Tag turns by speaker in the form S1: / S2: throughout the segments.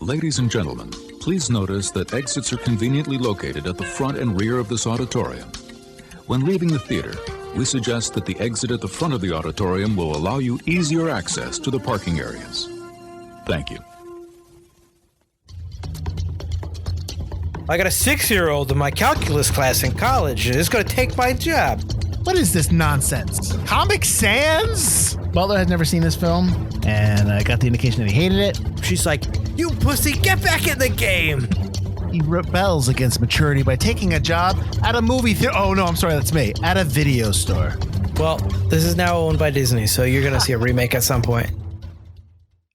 S1: Ladies and gentlemen, please notice that exits are conveniently located at the front and rear of this auditorium. When leaving the theater, we suggest that the exit at the front of the auditorium will allow you easier access to the parking areas. Thank you.
S2: I got a 6-year-old in my calculus class in college and it's going to take my job.
S3: What is this nonsense? Comic Sans? Butler had never seen this film, and I got the indication that he hated it.
S2: She's like, "You pussy, get back in the game."
S3: He rebels against maturity by taking a job at a movie theater. Oh, no, I'm sorry, that's me. At a video store.
S2: Well, this is now owned by Disney, so you're going to see a remake at some point.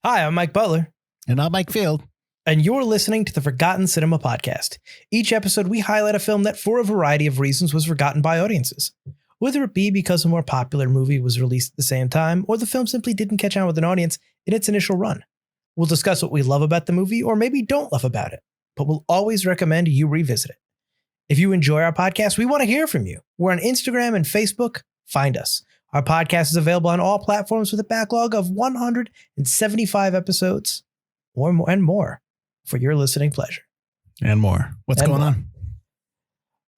S2: Hi, I'm Mike Butler.
S3: And I'm Mike Field.
S2: And you're listening to the Forgotten Cinema Podcast. Each episode, we highlight a film that, for a variety of reasons, was forgotten by audiences. Whether it be because a more popular movie was released at the same time, or the film simply didn't catch on with an audience in its initial run. We'll discuss what we love about the movie, or maybe don't love about it, but we'll always recommend you revisit it. If you enjoy our podcast, we want to hear from you. We're on Instagram and Facebook. Find us. Our podcast is available on all platforms with a backlog of 175 episodes or more, and more for your listening pleasure.
S3: And more. What's going on?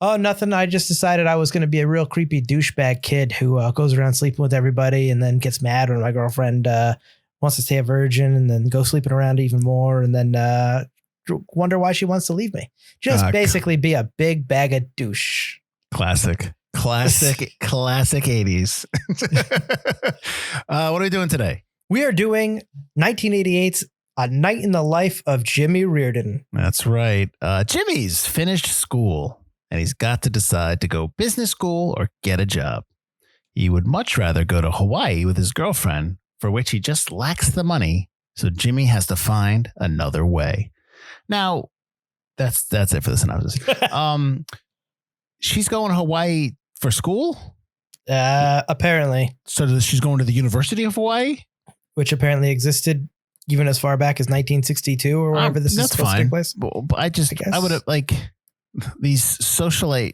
S2: Oh, nothing. I just decided I was going to be a real creepy douchebag kid who goes around sleeping with everybody and then gets mad when my girlfriend wants to stay a virgin and then go sleeping around even more and then wonder why she wants to leave me. Just basically be a big bag of douche.
S3: Classic 80s. What are we doing today?
S2: We are doing 1988's A Night in the Life of Jimmy Reardon.
S3: That's right. Jimmy's finished school and he's got to decide to go business school or get a job. He would much rather go to Hawaii with his girlfriend, for which he just lacks the money. So Jimmy has to find another way. Now, that's it for the synopsis. She's going to Hawaii for school?
S2: Apparently.
S3: So she's going to the University of Hawaii?
S2: Which apparently existed even as far back as 1962 or wherever this is supposed to take place.
S3: But I would have these socialite,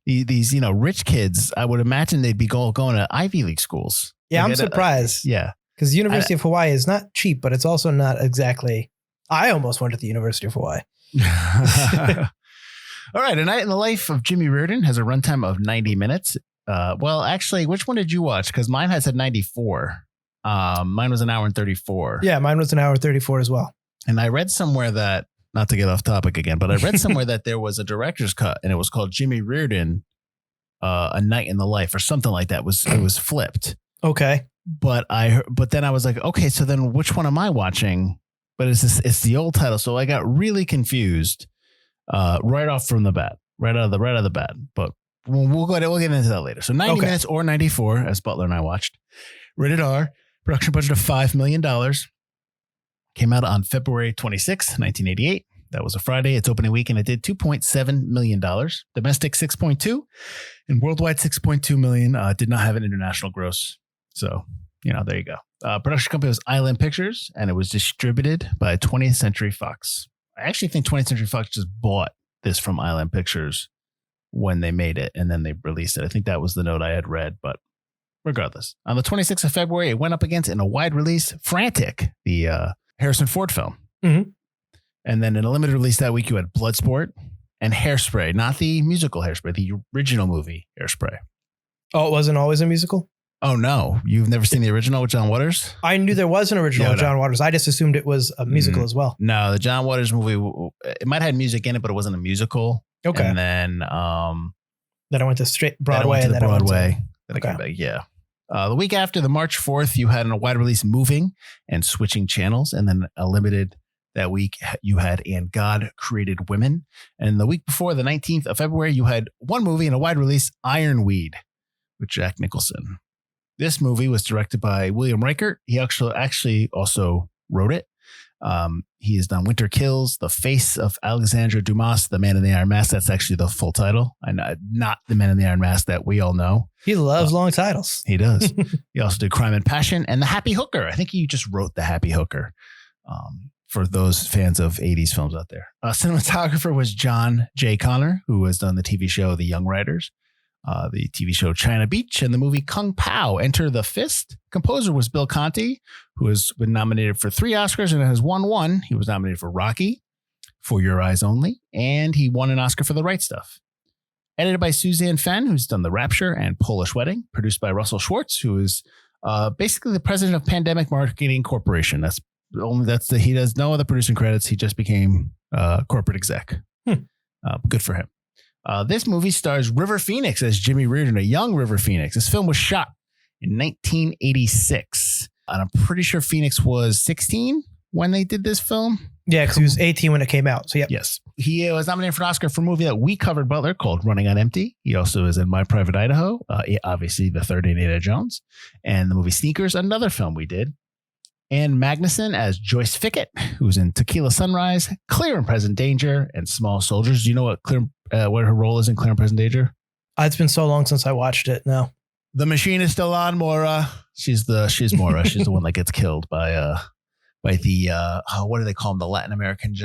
S3: these rich kids, I would imagine they'd be going to Ivy League schools.
S2: Yeah, I'm surprised.
S3: Yeah.
S2: Because the University of Hawaii is not cheap, but it's also not exactly. I almost went to the University of Hawaii.
S3: All right. A Night in the Life of Jimmy Reardon has a runtime of 90 minutes. Well, actually, which one did you watch? Because mine had said 94. Mine was an hour and 34.
S2: Yeah, mine was an hour 34 as well.
S3: And I read somewhere that, not to get off topic again, but I read somewhere that there was a director's cut and it was called Jimmy Reardon, A Night in the Life or something like that. It was flipped.
S2: Okay.
S3: But then I was like, okay, so then which one am I watching? But it's the old title. So I got really confused right off from the bat, right out of the bat. But we'll get into that later. So 90 minutes or 94, as Butler and I watched. Rated R, production budget of $5 million. Came out on February 26, 1988. That was a Friday. Its opening weekend, it did $2.7 million. Domestic, 6.2. And worldwide, 6.2 million. Did not have an international gross. So, there you go. Production company was Island Pictures, and it was distributed by 20th Century Fox. I actually think 20th Century Fox just bought this from Island Pictures when they made it, and then they released it. I think that was the note I had read, but regardless. On the 26th of February, it went up against, in a wide release, Frantic, the Harrison Ford film.
S2: Mm-hmm.
S3: And then in a limited release that week, you had Bloodsport and Hairspray, not the musical Hairspray, the original movie Hairspray.
S2: Oh, it wasn't always a musical?
S3: Oh, no. You've never seen the original with John Waters?
S2: I knew there was an original with John Waters. I just assumed it was a musical as well.
S3: No, the John Waters movie, it might have had music in it, but it wasn't a musical.
S2: Okay.
S3: And then
S2: I went to straight Broadway.
S3: Then I came
S2: Okay.
S3: back. Yeah. The week after, the March 4th, you had a wide release Moving and Switching Channels. And then a limited that week, you had And God Created Women. And the week before, the 19th of February, you had one movie and a wide release, Ironweed, with Jack Nicholson. This movie was directed by William Richert. He actually also wrote it. He has done Winter Kills, The Face of Alexandre Dumas, The Man in the Iron Mask. That's actually the full title, and not The Man in the Iron Mask that we all know.
S2: He loves long titles.
S3: He does. He also did Crime and Passion and The Happy Hooker. I think he just wrote The Happy Hooker for those fans of 80s films out there. Cinematographer was John J. Connor, who has done the TV show The Young Riders. the TV show China Beach, and the movie Kung Pao, Enter the Fist. Composer was Bill Conti, who has been nominated for 3 Oscars and has won 1. He was nominated for Rocky, For Your Eyes Only, and he won an Oscar for The Right Stuff. Edited by Suzanne Fenn, who's done The Rapture and Polish Wedding. Produced by Russell Schwartz, who is basically the president of Pandemic Marketing Corporation. He does no other producing credits. He just became corporate exec. Good for him. This movie stars River Pheonix as Jimmy Reardon, a young River Pheonix. This film was shot in 1986. And I'm pretty sure Pheonix was 16 when they did this film.
S2: Yeah, because he was 18 when it came out. So, yeah.
S3: Yes. He was nominated for an Oscar for a movie that we covered, Butler, called Running on Empty. He also is in My Private Idaho, obviously the third Indiana Jones, and the movie Sneakers, another film we did. Ann Magnuson as Joyce Fickett, who's in Tequila Sunrise, Clear and Present Danger, and Small Soldiers. Do you know what her role is in Clear and Present Danger?
S2: It's been so long since I watched it. No.
S3: The machine is still on, Maura. She's Maura. She's the one that gets killed by the what do they call him? The Latin American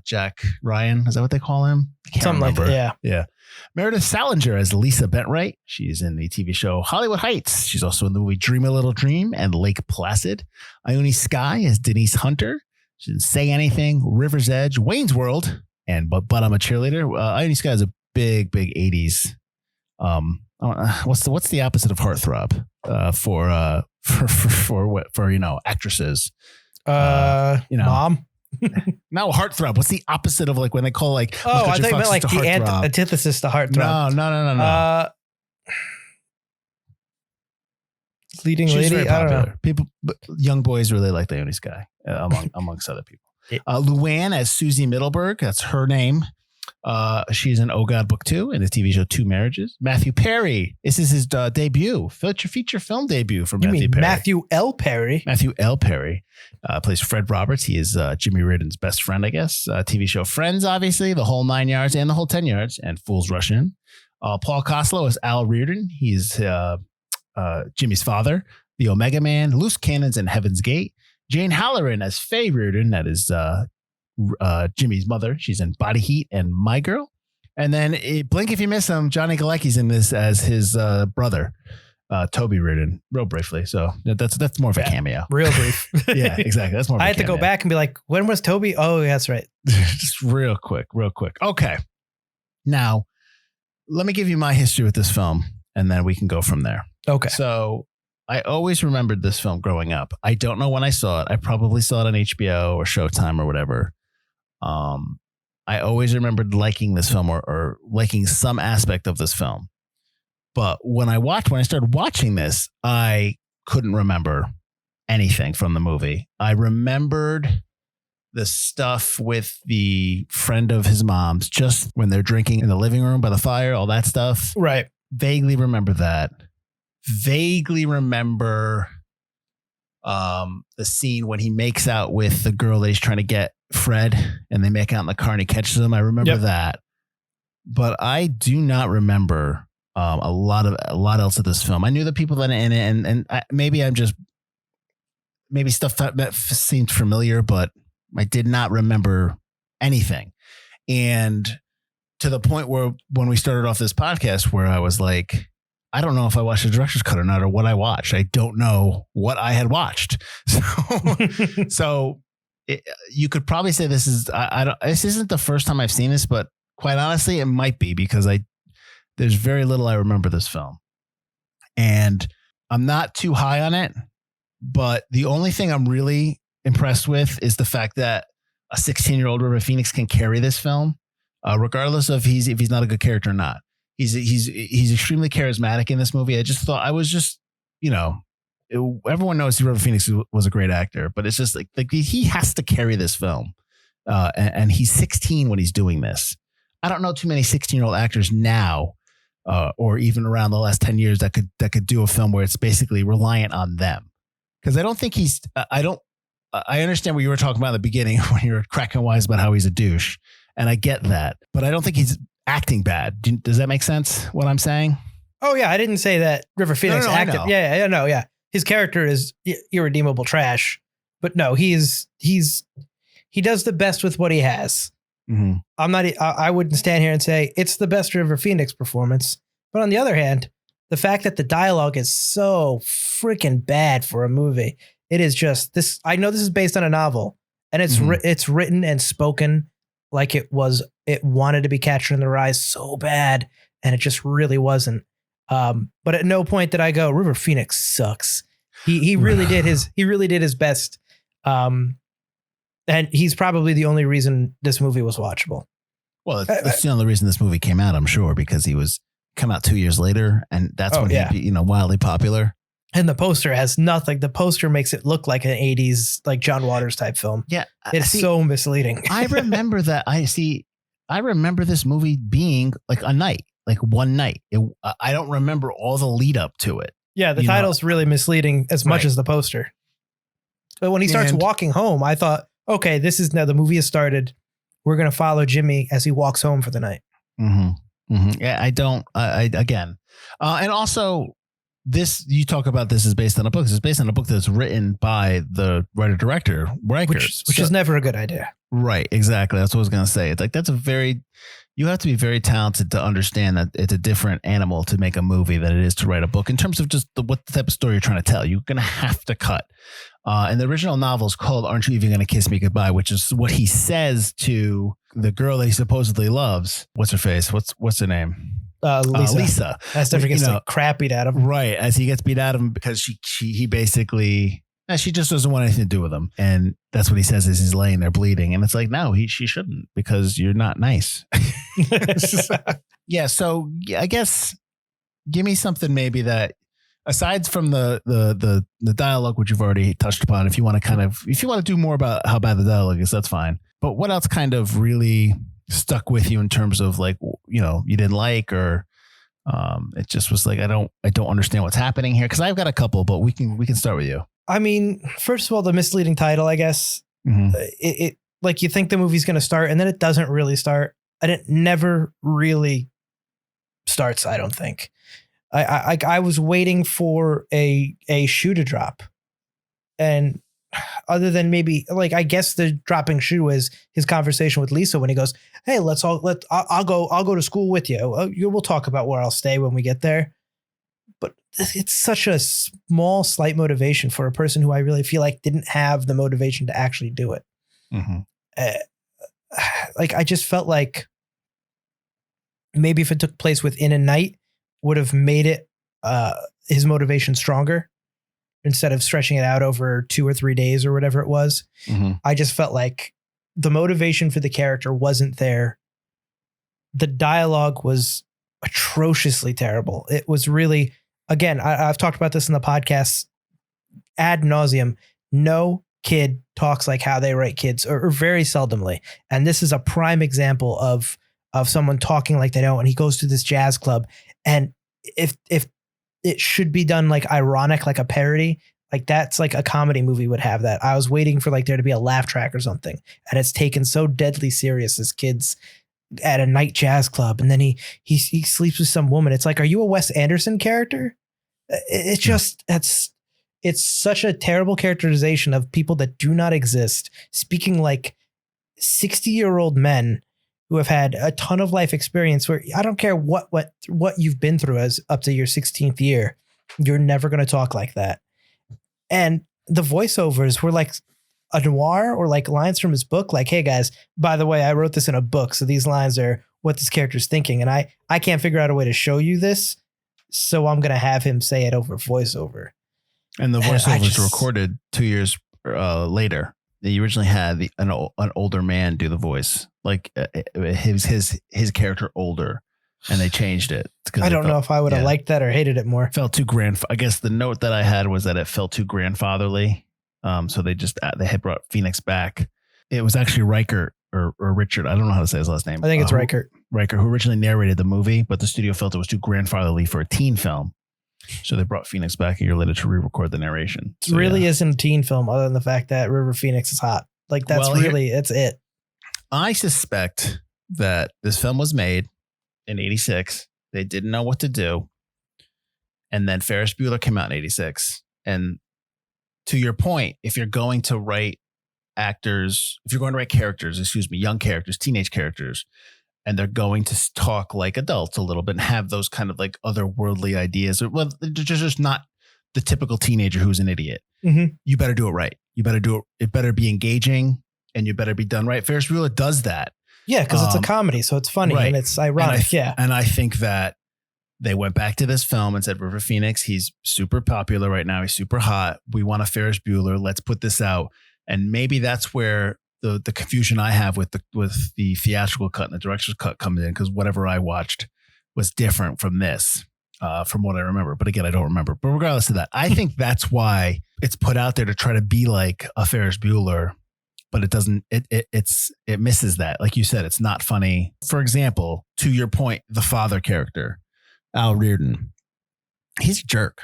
S3: Jack Ryan. Is that what they call him?
S2: Something like that. Yeah.
S3: Yeah. Meredith Salinger as Lisa Bentright. She's in the TV show Hollywood Heights. She's also in the movie Dream a Little Dream and Lake Placid. Ione Skye as Denise Hunter. She didn't say anything. River's Edge, Wayne's World, and but I'm a Cheerleader. Ione Skye is a big 80s. What's the opposite of heartthrob for actresses?
S2: Mom.
S3: No, heartthrob. What's the opposite of like when they call like?
S2: Oh, I thought you meant like the antithesis to heartthrob.
S3: No.
S2: Leading
S3: She's
S2: lady. I don't know.
S3: People, young boys really like Ione Skye amongst other people. Luann as Susie Middleburg. That's her name. She's in Oh God Book 2 in the TV show Two Marriages. Matthew Perry. This is his debut, feature film debut for Matthew Perry.
S2: Matthew L. Perry.
S3: Matthew L. Perry plays Fred Roberts. He is Jimmy Reardon's best friend, I guess. TV show Friends, obviously, the whole 9 yards and the whole 10 yards, and Fools Rush In. Paul Koslow is Al Reardon. He's Jimmy's father. The Omega Man, Loose Cannons, and Heaven's Gate. Jane Halloran as Faye Reardon. That is Jimmy's mother. She's in Body Heat and My Girl. And then blink if you miss him, Johnny Galecki's in this as his brother, Toby Reardon, real briefly. So that's more of a cameo.
S2: Real brief.
S3: Yeah, exactly. That's more of a cameo.
S2: I had to go back and be like, when was Toby? Oh, that's right.
S3: Just real quick. Okay. Now, let me give you my history with this film, and then we can go from there.
S2: Okay.
S3: So I always remembered this film growing up. I don't know when I saw it. I probably saw it on HBO or Showtime or whatever. I always remembered liking this film or liking some aspect of this film. But when I started watching this, I couldn't remember anything from the movie. I remembered the stuff with the friend of his mom's, just when they're drinking in the living room by the fire, all that stuff.
S2: Right.
S3: Vaguely remember that. Vaguely remember the scene when he makes out with the girl that he's trying to get, Fred, and they make out in the car and he catches him. I remember that, but I do not remember a lot else of this film. I knew the people that are in it, and maybe stuff that seemed familiar, but I did not remember anything. And to the point where when we started off this podcast, where I was like, I don't know if I watched the director's cut or not, or what I watched. I don't know what I had watched. So you could probably say this is, this isn't the first time I've seen this, but quite honestly, it might be because there's very little I remember this film, and I'm not too high on it, but the only thing I'm really impressed with is the fact that a 16-year-old River Pheonix can carry this film, regardless of if he's not a good character or not. He's extremely charismatic in this movie. Everyone knows River Pheonix was a great actor, but it's just like he has to carry this film. And he's 16 when he's doing this. I don't know too many 16-year-old actors now, or even around the last 10 years that could do a film where it's basically reliant on them. Because I don't think I understand what you were talking about in the beginning when you were cracking wise about how he's a douche. And I get that, but I don't think he's acting bad. Does that make sense what I'm saying?
S2: Oh yeah. I didn't say that River Pheonix acted. Yeah. His character is irredeemable trash, but no, he does the best with what he has.
S3: Mm-hmm.
S2: I wouldn't stand here and say it's the best River Pheonix performance, But on the other hand, the fact that the dialogue is so freaking bad for a movie, it is just this. I know this is based on a novel, and it's written and spoken like it wanted to be Catcher in the Rye so bad, and it just really wasn't. But at no point did I go, River Pheonix sucks. He really did his best. And he's probably the only reason this movie was watchable.
S3: Well, that's the only reason this movie came out, I'm sure, because he come out 2 years later, and that's when he, wildly popular.
S2: And the poster has nothing. The poster makes it look like an 80s, like John Waters type film.
S3: Yeah.
S2: It's so misleading.
S3: I remember that. I remember this movie being like a night, like one night. I don't remember all the lead up to it.
S2: Yeah. The title's really misleading as much as the poster. But when he starts walking home, I thought, okay, this is now the movie has started. We're going to follow Jimmy as he walks home for the night.
S3: Mm-hmm. Mm-hmm. Yeah, and also this, you talk about this is based on a book. This is based on a book that's written by the writer-director,
S2: which is never a good idea.
S3: Right. Exactly. That's what I was going to say. It's like, you have to be very talented to understand that it's a different animal to make a movie than it is to write a book in terms of just what type of story you're trying to tell. You're going to have to cut. And the original novel is called Aren't You Even Gonna Kiss Me Goodbye, which is what he says to the girl that he supposedly loves. What's her face? What's her name? Lisa.
S2: As never gets crap beat at him.
S3: Right. As he gets beat at him because he basically, she just doesn't want anything to do with him. And that's what he says as he's laying there bleeding. And it's like, no, she shouldn't, because you're not nice. Yeah. So I guess give me something maybe that, aside from the dialogue, which you've already touched upon, if you want to do more about how bad the dialogue is, that's fine. But what else kind of really stuck with you in terms of like, you didn't like, or it just was like, I don't understand what's happening here? Because I've got a couple, but we can start with you.
S2: I mean, first of all, the misleading title, I guess. Mm-hmm. It like, you think the movie's going to start, and then it doesn't really start, and it never really starts. I don't think. I was waiting for a shoe to drop, and other than maybe like, I guess the dropping shoe is his conversation with Lisa when he goes, "Hey, I'll go to school with you. We'll talk about where I'll stay when we get there." But it's such a small, slight motivation for a person who I really feel like didn't have the motivation to actually do it. Mm-hmm. Like, I just felt like maybe if it took place within a night, would have made it his motivation stronger instead of stretching it out over 2 or 3 days or whatever it was. Mm-hmm. I just felt like the motivation for the character wasn't there. The dialogue was atrociously terrible. It was really, again, I've talked about this in the podcast ad nauseum. No kid talks like how they write kids, or very seldomly. And this is a prime example of someone talking like they don't. And he goes to this jazz club, and if it should be done like ironic, like a parody, like that's like a comedy movie would have that. I was waiting for like there to be a laugh track or something, and it's taken so deadly serious as kids at a night jazz club. And then he sleeps with some woman. It's like, are you a Wes Anderson character? It's just, it's such a terrible characterization of people that do not exist, speaking like 60-year-old men who have had a ton of life experience, where I don't care what you've been through as up to your 16th year, you're never going to talk like that. And the voiceovers were like a noir, or like lines from his book. Like, hey guys, by the way, I wrote this in a book, so these lines are what this character's thinking. And I can't figure out a way to show you this, so I'm going to have him say it over voiceover.
S3: And the voiceover was recorded 2 years later. They originally had an older man do the voice, like his character older, and they changed it.
S2: I don't know if I would have liked that or hated it more.
S3: Felt too I guess the note that I had was that it felt too grandfatherly. So they had brought Pheonix back. It was actually Reichert or Richard. I don't know how to say his last name.
S2: I think it's Reichert.
S3: Reichert, who originally narrated the movie, but the studio felt it was too grandfatherly for a teen film. So they brought Pheonix back a year later to re-record the narration. So,
S2: it really isn't a teen film, other than the fact that River Pheonix is hot. Like, that's it's it.
S3: I suspect that this film was made in 86. They didn't know what to do. And then Ferris Bueller came out in 86. And to your point, if you're going to write characters, young characters, teenage characters, and they're going to talk like adults a little bit and have those kind of like otherworldly ideas. Well, they're just not the typical teenager who's an idiot.
S2: Mm-hmm.
S3: You better do it right. You better do it. It better be engaging and you better be done right. Ferris Bueller does that.
S2: Yeah, because it's a comedy, so it's funny and it's ironic.
S3: And I think that they went back to this film and said, River Phoenix, he's super popular right now. He's super hot. We want a Ferris Bueller. Let's put this out. And maybe that's where the confusion I have with the theatrical cut and the director's cut comes in, because whatever I watched was different from this, from what I remember. But again, I don't remember. But regardless of that, I think that's why it's put out there to try to be like a Ferris Bueller. But it doesn't, it misses that. Like you said, it's not funny. For example, to your point, the father character, Al Reardon, he's a jerk.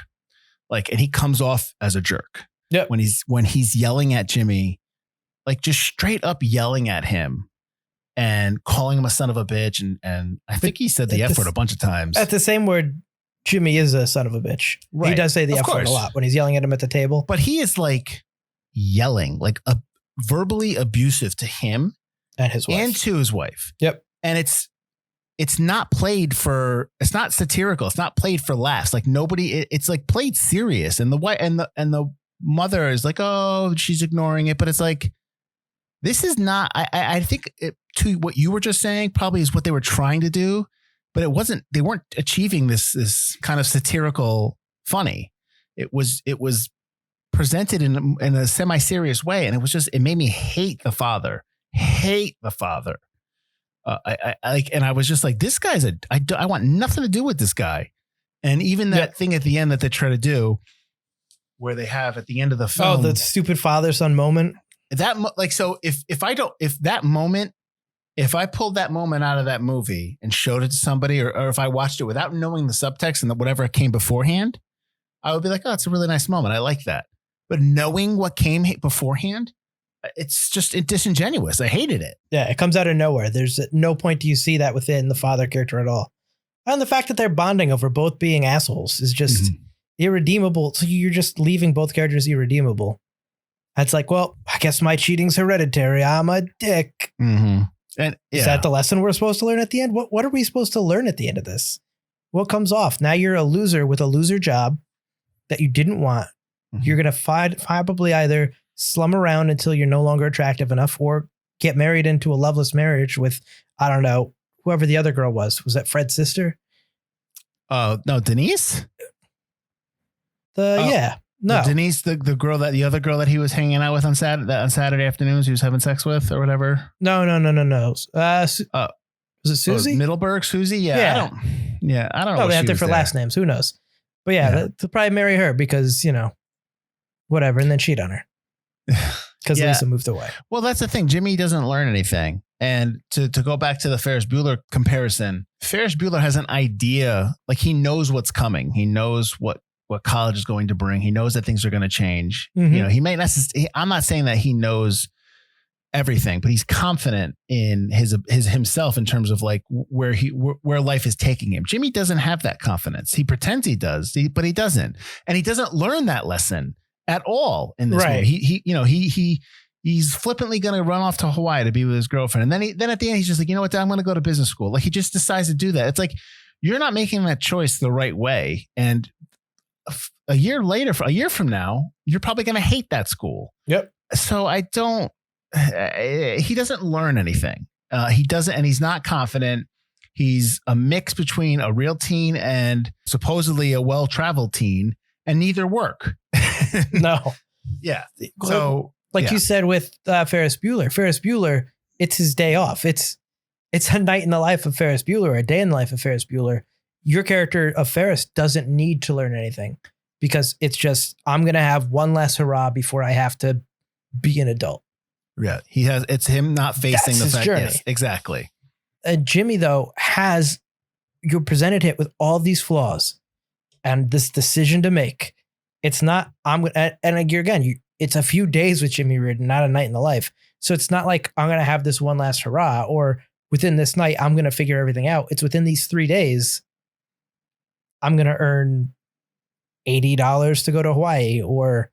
S3: Like, and he comes off as a jerk.
S2: Yep.
S3: When he's yelling at Jimmy, like just straight up yelling at him and calling him a son of a bitch. And I think he said the F word a bunch of times.
S2: At the same word, Jimmy is a son of a bitch.
S3: Right.
S2: He does say the F word a lot when he's yelling at him at the table.
S3: But he is like yelling, like verbally abusive to him
S2: and his wife.
S3: And to his wife.
S2: Yep.
S3: And it's not played for, it's not satirical. It's not played for laughs. Like it's like played serious. And the wife and the mother is like, oh, she's ignoring it. But it's like, this is not, I think to what you were just saying probably is what they were trying to do, but they weren't achieving this kind of satirical funny. It was presented in a semi-serious way. And it made me hate the father. I was just like, this guy's I want nothing to do with this guy. And even that thing at the end that they try to do where they have at the end of the film.
S2: Oh, the stupid father-son moment.
S3: So if I pulled that moment out of that movie and showed it to somebody, or if I watched it without knowing the subtext and whatever came beforehand, I would be like, oh, it's a really nice moment. I like that. But knowing what came beforehand, it's just disingenuous. I hated it.
S2: Yeah, it comes out of nowhere. There's no point do you see that within the father character at all. And the fact that they're bonding over both being assholes is just irredeemable. So you're just leaving both characters irredeemable. It's like, well, I guess my cheating's hereditary. I'm a dick.
S3: Mm-hmm. And
S2: is that the lesson we're supposed to learn at the end? What are we supposed to learn at the end of this? What comes off? Now you're a loser with a loser job that you didn't want. Mm-hmm. You're going to probably either slum around until you're no longer attractive enough or get married into a loveless marriage with, I don't know, whoever the other girl was. Was that Fred's sister?
S3: No, Denise?
S2: No.
S3: Denise, the other girl that he was hanging out with on Saturday afternoons, he was having sex with or whatever.
S2: No. Was it Susie?
S3: Middleburg, Susie? Yeah. I don't know.
S2: Oh, they have different last names. Who knows? But they'll probably marry her because, whatever, and then cheat on her. Because Lisa moved away.
S3: Well, that's the thing. Jimmy doesn't learn anything. And to go back to the Ferris Bueller comparison, Ferris Bueller has an idea, like he knows what's coming. He knows what college is going to bring. He knows that things are going to change.
S2: Mm-hmm.
S3: He may necessarily, I'm not saying that he knows everything, but he's confident in his himself in terms of like where life is taking him. Jimmy doesn't have that confidence. He pretends he does, but he doesn't. And he doesn't learn that lesson at all in this movie. He's flippantly going to run off to Hawaii to be with his girlfriend. And then at the end, he's just like, you know what? I'm going to go to business school. Like he just decides to do that. It's like, you're not making that choice the right way. And a year from now, you're probably going to hate that school.
S2: Yep.
S3: So he doesn't learn anything. He doesn't, and he's not confident. He's a mix between a real teen and supposedly a well-traveled teen, and neither work.
S2: No.
S3: Yeah. So
S2: you said with Ferris Bueller, it's his day off. It's a night in the life of Ferris Bueller, or a day in the life of Ferris Bueller. Your character of Ferris doesn't need to learn anything because it's just, I'm going to have one last hurrah before I have to be an adult.
S3: Yeah. It's him not facing the fact.
S2: Journey.
S3: Yes, exactly.
S2: Jimmy, though, you presented him with all these flaws and this decision to make. It's not, it's a few days with Jimmy Reardon, not a night in the life. So it's not like I'm going to have this one last hurrah, or within this night, I'm going to figure everything out. It's within these 3 days, I'm going to earn $80 to go to Hawaii, or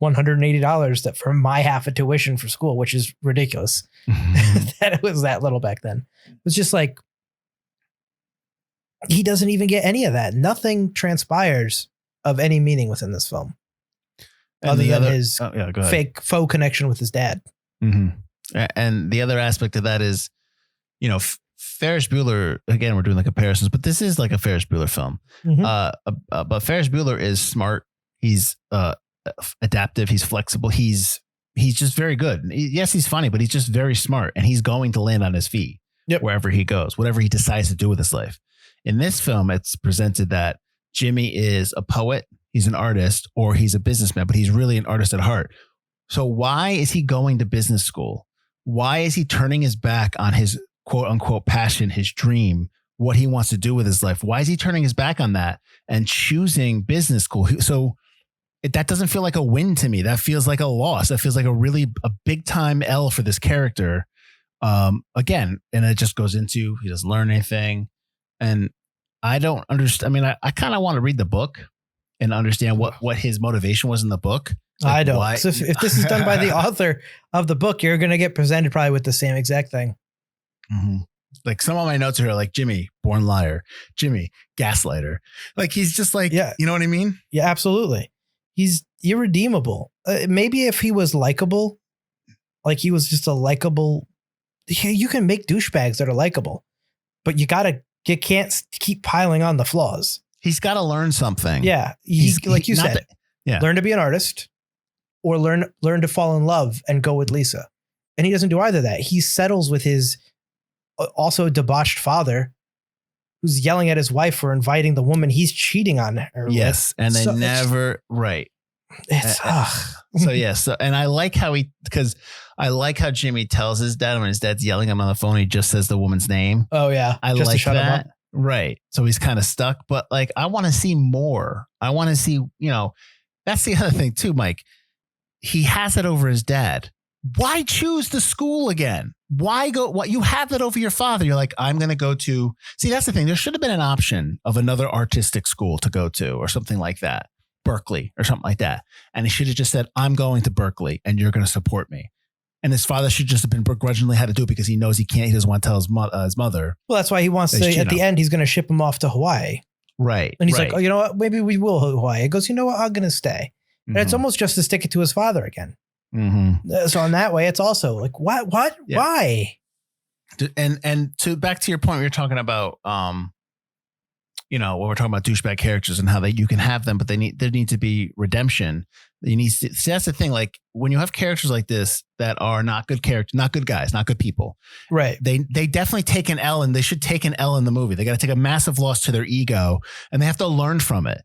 S2: $180 for my half of tuition for school, which is ridiculous. That it was that little back then. It was just like, he doesn't even get any of that. Nothing transpires of any meaning within this film.
S3: And
S2: other
S3: the
S2: than
S3: other,
S2: his
S3: go ahead.
S2: faux connection with his dad.
S3: Mm-hmm. And the other aspect of that is, you know, Ferris Bueller, again, we're doing the comparisons, but this is like a Ferris Bueller film.
S2: Mm-hmm.
S3: But Ferris Bueller is smart. He's adaptive. He's flexible. He's just very good. Yes, he's funny, but he's just very smart, and he's going to land on his feet wherever he goes, whatever he decides to do with his life. In this film, it's presented that Jimmy is a poet, he's an artist, or he's a businessman, but he's really an artist at heart. So why is he going to business school? Why is he turning his back on his quote unquote passion, his dream, what he wants to do with his life? Why is he turning his back on that and choosing business school? So that doesn't feel like a win to me. That feels like a loss. That feels like a big time L for this character. Again, and it just goes into, he doesn't learn anything. And I don't understand. I mean, I kind of want to read the book and understand what his motivation was in the book. Like,
S2: I don't. So if this is done by the author of the book, you're going to get presented probably with the same exact thing.
S3: Mm-hmm. Like some of my notes are like Jimmy, born liar, Jimmy, gaslighter. Like he's just like, you know what I mean?
S2: Yeah, absolutely. He's irredeemable. Maybe if he was likable, like he was just a likable, you can make douchebags that are likable, but you can't keep piling on the flaws.
S3: He's got to learn something.
S2: Yeah. Like you said, learn to be an artist or learn to fall in love and go with Lisa. And he doesn't do either of that. He settles with his also debauched father, who's yelling at his wife for inviting the woman he's cheating on her.
S3: Yes.
S2: With.
S3: And they never, right. So, yeah. So, and I like how Jimmy tells his dad when his dad's yelling at him on the phone, he just says the woman's name.
S2: Oh yeah.
S3: I like that. Right. So he's kind of stuck, but like, I want to see more. I want to see, you know, that's the other thing too, Mike. He has it over his dad. Why choose the school again? Why go? What you have that over your father? You're like, I'm going to go to. See, that's the thing. There should have been an option of another artistic school to go to, or something like that, Berkeley or something like that. And he should have just said, I'm going to Berkeley, and you're going to support me. And his father should just have been begrudgingly had to do it because he knows he can't. He doesn't want to tell his mother.
S2: Well, that's why he wants to. At the end, he's going to ship him off to Hawaii.
S3: Right.
S2: And he's like, oh, you know what? Maybe we will Hawaii. He goes, you know what? I'm going to stay.
S3: Mm-hmm.
S2: And it's almost just to stick it to his father again.
S3: Mm-hmm.
S2: So in that way, it's also like, what,
S3: yeah.
S2: Why?
S3: And to back to your point, we were talking about, you know, when we're talking about douchebag characters and how you can have them, but there needs to be redemption. See, that's the thing. Like when you have characters like this that are not good characters, not good guys, not good people,
S2: right?
S3: They definitely take an L, and they should take an L in the movie. They got to take a massive loss to their ego, and they have to learn from it.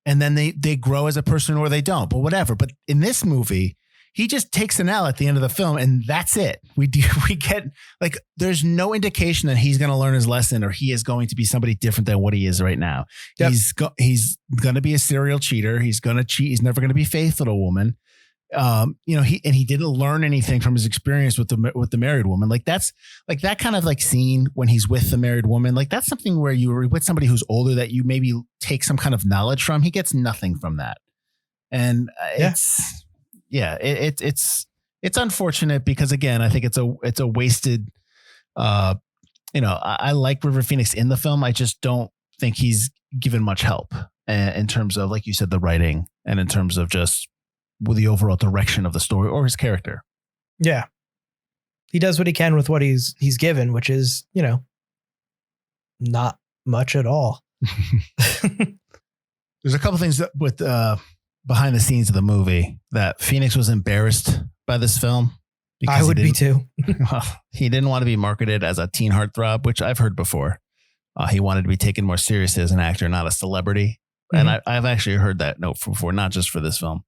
S3: And then they grow as a person, or they don't. But whatever. But in this movie, he just takes an L at the end of the film, and that's it. We get like, there's no indication that he's going to learn his lesson or he is going to be somebody different than what he is right now. Yep. He's going to be a serial cheater. He's going to cheat. He's never going to be faithful to a woman. You know, he didn't learn anything from his experience with the married woman. Like that's like that kind of like scene when he's with the married woman. Like that's something where you were with somebody who's older that you maybe take some kind of knowledge from. He gets nothing from that. And it's unfortunate because again, I think it's a wasted, you know, I like River Phoenix in the film. I just don't think he's given much help in terms of, like you said, the writing and in terms of just with the overall direction of the story or his character.
S2: Yeah. He does what he can with what he's given, which is, you know, not much at all.
S3: There's a couple things that with, behind the scenes of the movie that Pheonix was embarrassed by this film.
S2: I would be too.
S3: He didn't want to be marketed as a teen heartthrob, which I've heard before. He wanted to be taken more seriously as an actor, not a celebrity. Mm-hmm. And I've actually heard that note before, not just for this film,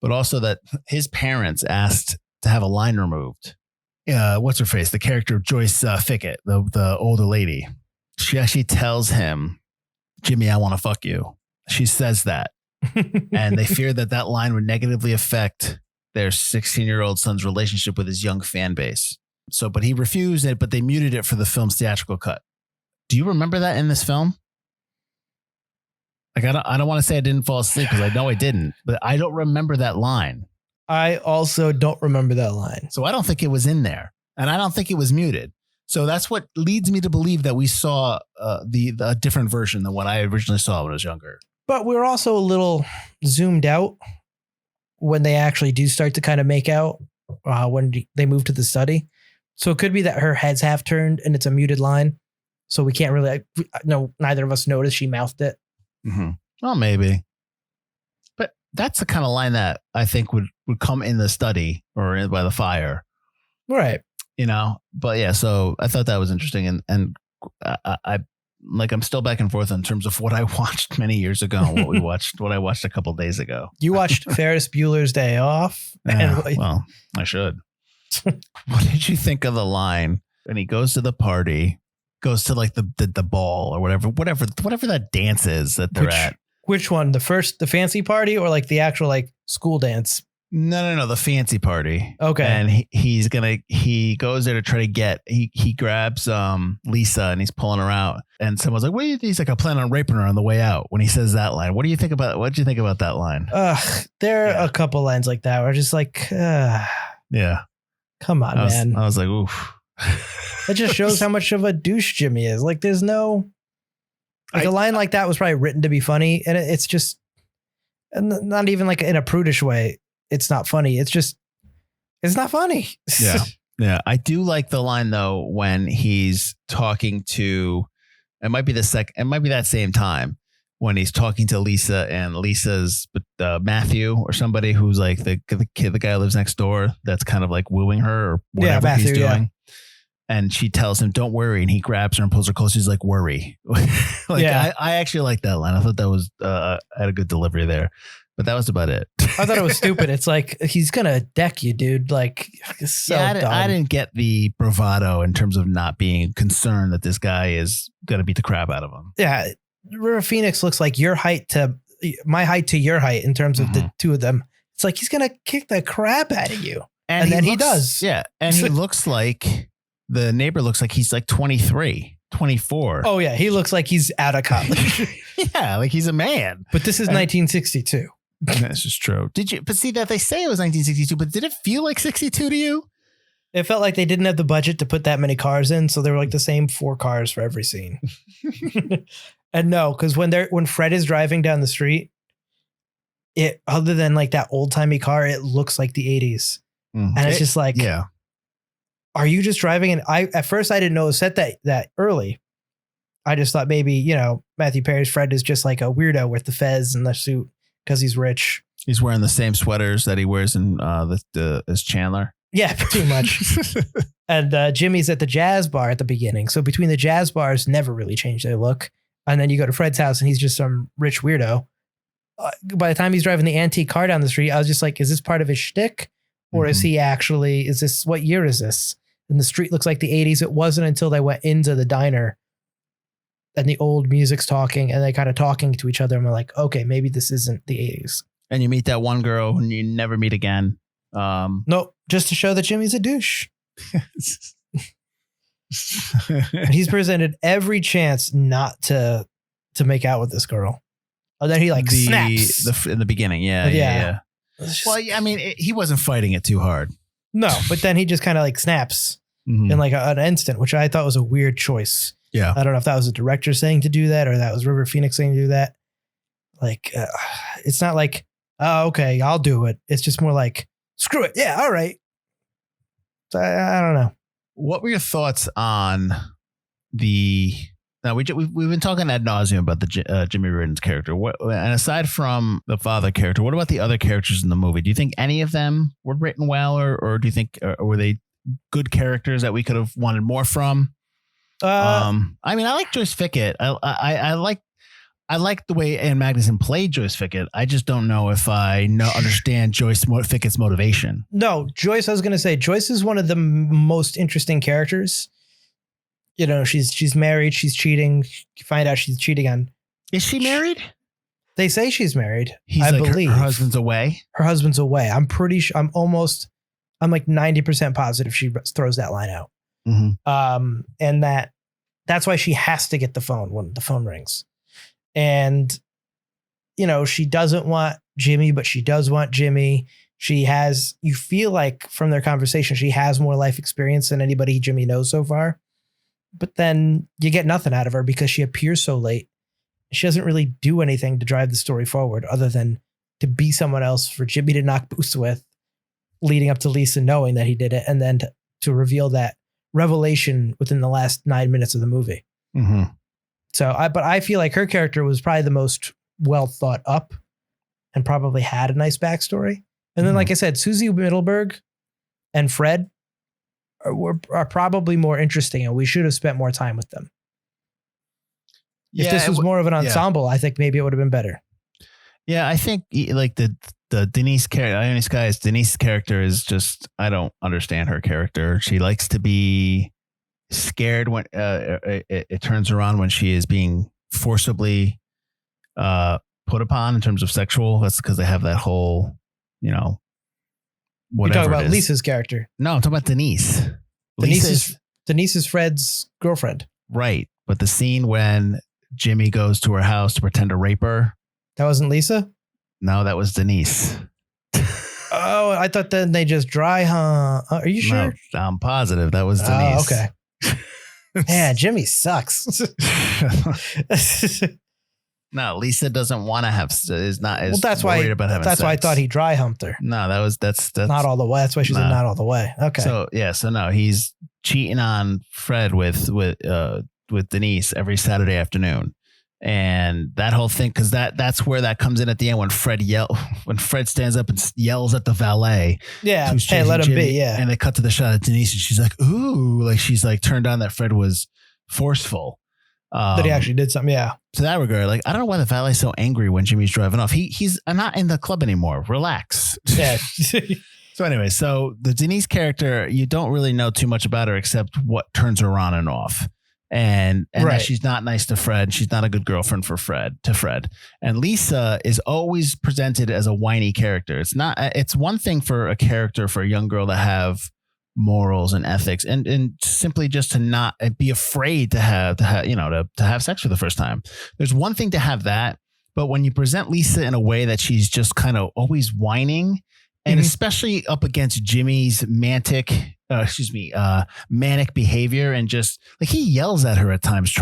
S3: but also that his parents asked to have a line removed. What's her face? The character of Joyce Fickett, the older lady. She actually tells him, Jimmy, I want to fuck you. She says that. And they feared that line would negatively affect their 16-year-old son's relationship with his young fan base. So, but he refused it, but they muted it for the film's theatrical cut. Do you remember that in this film? Like, I don't want to say I didn't fall asleep because I know I didn't, but I don't remember that line.
S2: I also don't remember that line.
S3: So I don't think it was in there, and I don't think it was muted. So that's what leads me to believe that we saw the different version than what I originally saw when I was younger.
S2: But we're also a little zoomed out when they actually do start to kind of make out when they move to the study. So it could be that her head's half turned and it's a muted line. So we can't really, no, neither of us noticed she mouthed it.
S3: Mm-hmm. Well, maybe. But that's the kind of line that I think would come in the study or by the fire.
S2: Right.
S3: But yeah, so I thought that was interesting. And I'm still back and forth in terms of what I watched many years ago and what I watched a couple of days ago.
S2: You watched Ferris Bueller's Day Off?
S3: Well, I should. What did you think of the line when he goes to the party, goes to like the ball or whatever that dance is that they're at?
S2: Which one? The fancy party or like the actual like school dance?
S3: No, the fancy party.
S2: Okay.
S3: And he goes there to try to get, he grabs Lisa and he's pulling her out. And someone's like, he's like, I plan on raping her on the way out when he says that line. What did you think about that line?
S2: There are a couple lines like that where just like,
S3: yeah.
S2: Come on, man.
S3: I was like, oof.
S2: It just shows how much of a douche Jimmy is. Like there's no, like a line like that was probably written to be funny. And it's just not even like in a prudish way. It's not funny. It's not funny.
S3: Yeah. Yeah. I do like the line though, when he's talking to, it might be that same time when he's talking to Lisa and Lisa's Matthew or somebody who's like the guy who lives next door. That's kind of like wooing her or whatever Matthew, he's doing. Yeah. And she tells him, don't worry. And he grabs her and pulls her close. He's like, worry. I actually like that line. I thought that was, had a good delivery there. But that was about it.
S2: I thought it was stupid. It's like, he's going to deck you, dude. Like, it's so dumb.
S3: I didn't get the bravado in terms of not being concerned that this guy is going to beat the crap out of him.
S2: Yeah. River Pheonix looks like your height to my height to your height in terms of the two of them. It's like, he's going to kick the crap out of you. And then he does.
S3: Yeah. And he looks like, the neighbor looks like he's like 23, 24.
S2: Oh, yeah. He looks like he's out of college.
S3: Yeah. Like he's a man.
S2: But this is 1962.
S3: That's just true. But see that they say it was 1962, but did it feel like 62 to you?
S2: It felt like they didn't have the budget to put that many cars in. So they were like the same 4 cars for every scene. And no, because when Fred is driving down the street, it, other than like that old timey car, it looks like the 80s. And it's just like,
S3: yeah.
S2: Are you just driving? And at first I didn't know it was set that early. I just thought maybe, Matthew Perry's Fred is just like a weirdo with the fez and the suit. Because he's rich.
S3: He's wearing the same sweaters that he wears in as Chandler.
S2: Yeah, pretty much. And Jimmy's at the jazz bar at the beginning. So between the jazz bars, never really changed their look. And then you go to Fred's house and he's just some rich weirdo. By the time he's driving the antique car down the street, I was just like, is this part of his shtick? Or is he actually, what year is this? And the street looks like the 80s. It wasn't until they went into the diner and the old music's talking and they kind of talking to each other. And we're like, okay, maybe this isn't the 80s.
S3: And you meet that one girl and you never meet again.
S2: Nope. Just to show that Jimmy's a douche. He's presented every chance not to make out with this girl. And then he snaps.
S3: In the beginning. Yeah. Well, I mean, he wasn't fighting it too hard.
S2: No, but then he just kind of like snaps in like an instant, which I thought was a weird choice.
S3: Yeah.
S2: I don't know if that was the director saying to do that or that was River Pheonix saying to do that. Like, it's not like, oh, okay, I'll do it. It's just more like, screw it. Yeah. All right. So I don't know.
S3: What were your thoughts on now we've been talking ad nauseum about the Jimmy Reardon's character. And aside from the father character, what about the other characters in the movie? Do you think any of them were written well or do you think, were they good characters that we could have wanted more from? I mean, I like Joyce Fickett. I like the way Ann Magnuson played Joyce Fickett. I just don't know if I understand Joyce Fickett's motivation.
S2: No, Joyce, I was going to say, Joyce is one of the most interesting characters. She's married. She's cheating. You find out she's cheating on.
S3: Is she married?
S2: They say she's married.
S3: I believe her husband's away.
S2: Her husband's away. I'm pretty sure. I'm like 90% positive she throws that line out. Mm-hmm. And that's why she has to get the phone when the phone rings. And, she doesn't want Jimmy, but she does want Jimmy. You feel like from their conversation, she has more life experience than anybody Jimmy knows so far. but then you get nothing out of her because she appears so late. She doesn't really do anything to drive the story forward other than to be someone else for Jimmy to knock boots with, leading up to Lisa knowing that he did it, and then to reveal that revelation within the last 9 minutes of the movie.
S3: Mm-hmm.
S2: But I feel like her character was probably the most well thought up and probably had a nice backstory. And then, like I said, Susie Middleburg and Fred are probably more interesting, and we should have spent more time with them. If this was more of an ensemble, I think maybe it would have been better.
S3: Yeah, I think like the Denise character, Denise's character is just, I don't understand her character. She likes to be scared when it turns her on when she is being forcibly put upon in terms of sexual. That's because they have that whole, whatever.
S2: You're talking about Lisa's character.
S3: No, I'm talking about Denise.
S2: Denise is Fred's girlfriend.
S3: Right. But the scene when Jimmy goes to her house to pretend to rape her.
S2: That wasn't Lisa?
S3: No, that was Denise.
S2: Oh, I thought then they just dry hump. Are you sure?
S3: No, I'm positive that was Denise.
S2: Oh, okay. Yeah, Jimmy sucks.
S3: No, Lisa doesn't want to have. Is not. Is
S2: well, that's
S3: worried
S2: why.
S3: About having
S2: that's
S3: sex.
S2: why I thought he dry humped her.
S3: No, that's
S2: not all the way. That's why she said not all the way. Okay.
S3: So no, he's cheating on Fred with Denise every Saturday afternoon, and that whole thing, because that's where that comes in at the end when Fred stands up and yells at the valet.
S2: Yeah, hey, let him
S3: Jimmy,
S2: be. Yeah,
S3: and they cut to the shot of Denise, and she's like, "Ooh," like she's like turned on that Fred was forceful.
S2: That he actually did something. Yeah.
S3: To that regard, like I don't know why the valet's so angry when Jimmy's driving off. He's not in the club anymore. Relax.
S2: Yeah.
S3: So anyway, so the Denise character, you don't really know too much about her except what turns her on and off. And right. That she's not nice to Fred. She's not a good girlfriend for Fred. And Lisa is always presented as a whiny character. It's one thing for a character, for a young girl to have morals and ethics and simply just to not be afraid to have sex for the first time. There's one thing to have that, but when you present Lisa in a way that she's just kind of always whining, and especially up against Jimmy's manic behavior, and just like he yells at her at times,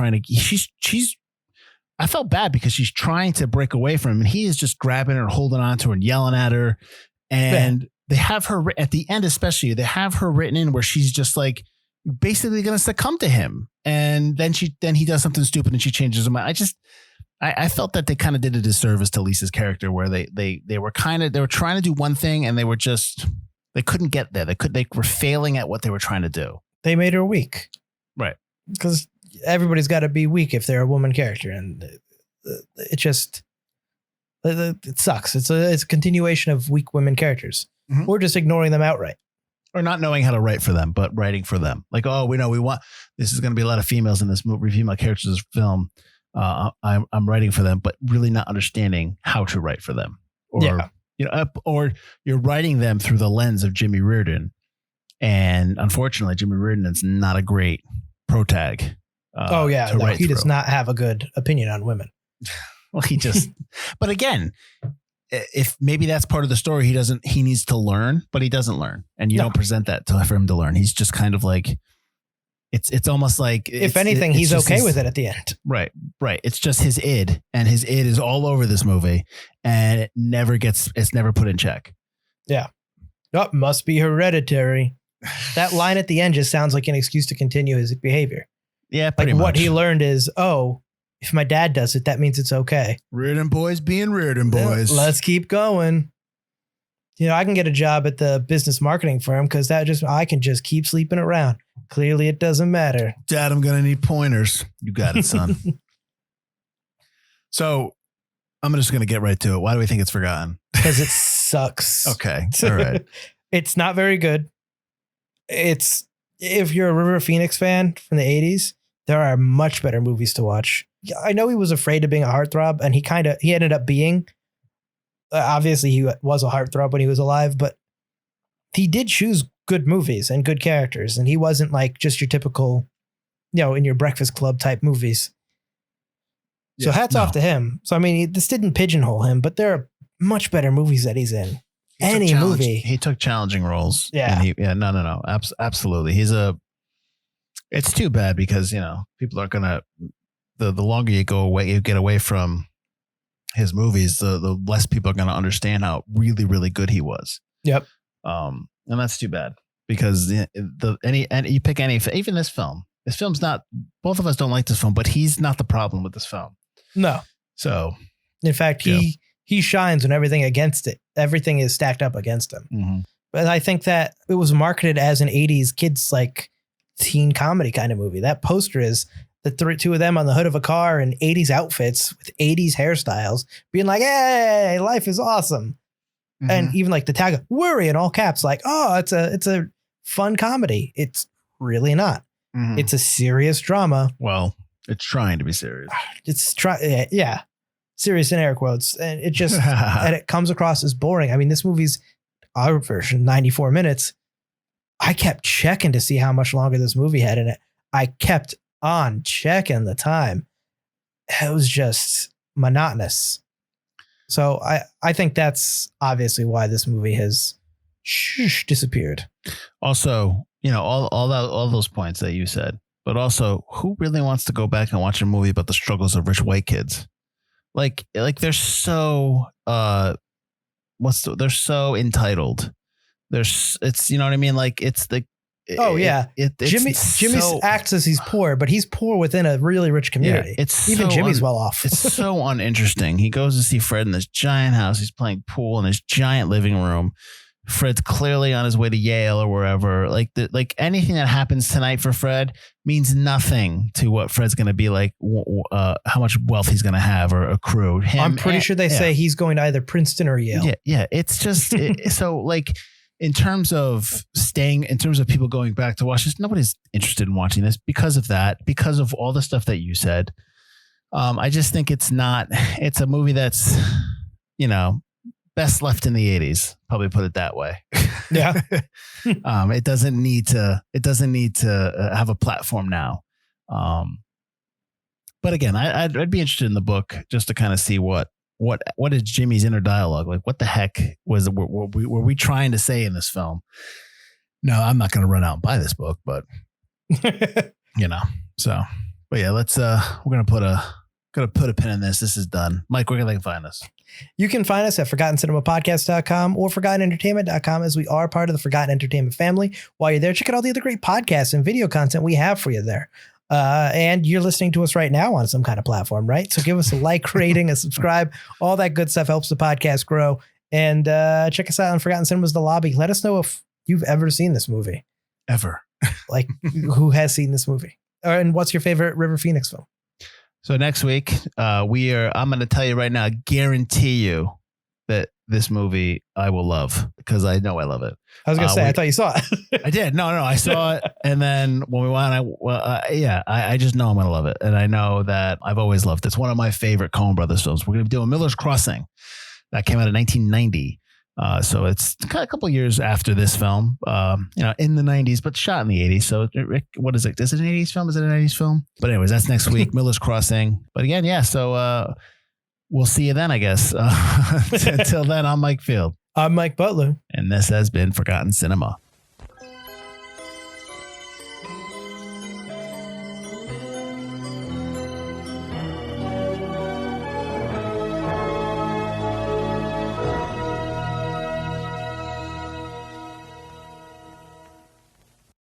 S3: I felt bad because she's trying to break away from him, and he is just grabbing her, holding on to her, and yelling at her. And they have her at the end, especially they have her written in where she's just like basically going to succumb to him. And then he does something stupid and she changes her mind. I felt that they kind of did a disservice to Lisa's character, where they were trying to do one thing and they couldn't get there. They were failing at what they were trying to do.
S2: They made her weak.
S3: Right.
S2: Because everybody's got to be weak if they're a woman character. And it sucks. It's a continuation of weak women characters. Mm-hmm. Or just ignoring them outright.
S3: Or not knowing how to write for them, but writing for them. Like, oh, we want, this is going to be a lot of females in this movie, female characters in this film. I'm writing for them, but really not understanding how to write for them. Or, or you're writing them through the lens of Jimmy Reardon. And unfortunately, Jimmy Reardon is not a great protag.
S2: He does not have a good opinion on women.
S3: Well, but again, if maybe that's part of the story, he needs to learn, but he doesn't learn, and you don't present that for him to learn. He's just kind of like, it's almost like,
S2: if anything, he's okay with it at the end.
S3: Right. It's just his id, and his id is all over this movie, and it's never put in check. Yeah.
S2: Oh, must be hereditary. That line at the end just sounds like an excuse to continue his behavior.
S3: Yeah. Pretty
S2: much.
S3: What
S2: What he learned is, if my dad does it, that means it's okay.
S3: Reardon boys being Reardon boys.
S2: Yeah, let's keep going. I can get a job at the business marketing firm because I can just keep sleeping around. Clearly, it doesn't matter.
S3: Dad, I'm going to need pointers. You got it, son. So I'm just going to get right to it. Why do we think it's forgotten?
S2: Because it sucks.
S3: Okay. All right.
S2: It's not very good. If you're a River Pheonix fan from the 80s, there are much better movies to watch. I know he was afraid of being a heartthrob, and he ended up being. Obviously, he was a heartthrob when he was alive, but he did choose good movies and good characters, and he wasn't like just your typical, in your Breakfast Club type movies. So hats off to him. So, I mean, this didn't pigeonhole him, but there are much better movies that he's in. He took challenging roles.
S3: Yeah. No. Absolutely. It's too bad because, people are going to, the longer you get away from his movies, the less people are going to understand how really, really good he was.
S2: Yep.
S3: And that's too bad because you pick any, even this film's not, both of us don't like this film, but he's not the problem with this film.
S2: No.
S3: So
S2: in fact, he shines when everything is stacked up against him.
S3: Mm-hmm.
S2: But I think that it was marketed as an 80s kids like teen comedy kind of movie. That poster is the two of them on the hood of a car in 80s outfits with 80s hairstyles being like, hey, life is awesome. Mm-hmm. And even like the tag, worry in all caps, like, oh, it's a fun comedy. It's really not. Mm-hmm. It's a serious drama.
S3: Well, it's trying to be serious.
S2: Yeah. Serious in air quotes. And it just, and it comes across as boring. I mean, this movie's our version, 94 minutes. I kept checking to see how much longer this movie had in it. I kept on checking the time. It was just monotonous. So I think that's obviously why this movie has disappeared. Also, all those points that you said, but also who really wants to go back and watch a movie about the struggles of rich white kids? Like they're so, they're so entitled. It's, you know what I mean? Like it's the, Jimmy acts as he's poor, but he's poor within a really rich community. Yeah, it's even so Jimmy's well off.
S3: It's so uninteresting. He goes to see Fred in this giant house. He's playing pool in this giant living room. Fred's clearly on his way to Yale or wherever. Like anything that happens tonight for Fred means nothing to what Fred's going to be like, how much wealth he's going to have or accrue.
S2: I'm pretty sure they say he's going to either Princeton or Yale.
S3: Yeah. It's just so like in terms of people going back to watch this, nobody's interested in watching this because of that, because of all the stuff that you said. I just think it's a movie that's, best left in the 80s, probably put it that way.
S2: Yeah.
S3: It doesn't need to have a platform now. But again, I'd be interested in the book just to kind of see what is Jimmy's inner dialogue? Like what the heck were we trying to say in this film? No, I'm not going to run out and buy this book, but so, but yeah, we're going to put a pin in this. This is done. Mike, where can they find us?
S2: You can find us at ForgottenCinemaPodcast.com or ForgottenEntertainment.com, as we are part of the Forgotten Entertainment family. While you're there, check out all the other great podcasts and video content we have for you there. And you're listening to us right now on some kind of platform, right? So give us a like, rating, a subscribe. All that good stuff helps the podcast grow. And check us out on Forgotten Cinema's The Lobby. Let us know if you've ever seen this movie.
S3: Ever.
S2: Like, who has seen this movie? And what's your favorite River Phoenix film?
S3: So next week, I'm going to tell you right now, guarantee you that this movie I will love because I know I love it.
S2: I was going to say, I thought you saw it.
S3: I did. No, I saw it. And then when we went, I just know I'm going to love it. And I know that I've always loved it. It's one of my favorite Coen Brothers films. We're going to be doing Miller's Crossing. That came out in 1990. So it's a couple of years after this film, in the 90s, but shot in the 80s. So what is it? Is it an 80s film? Is it an 80s film? But anyways, that's next week, Miller's Crossing. But again, yeah. So we'll see you then, I guess. Until then, I'm Mike Field.
S2: I'm Mike Butler.
S3: And this has been Forgotten Cinema.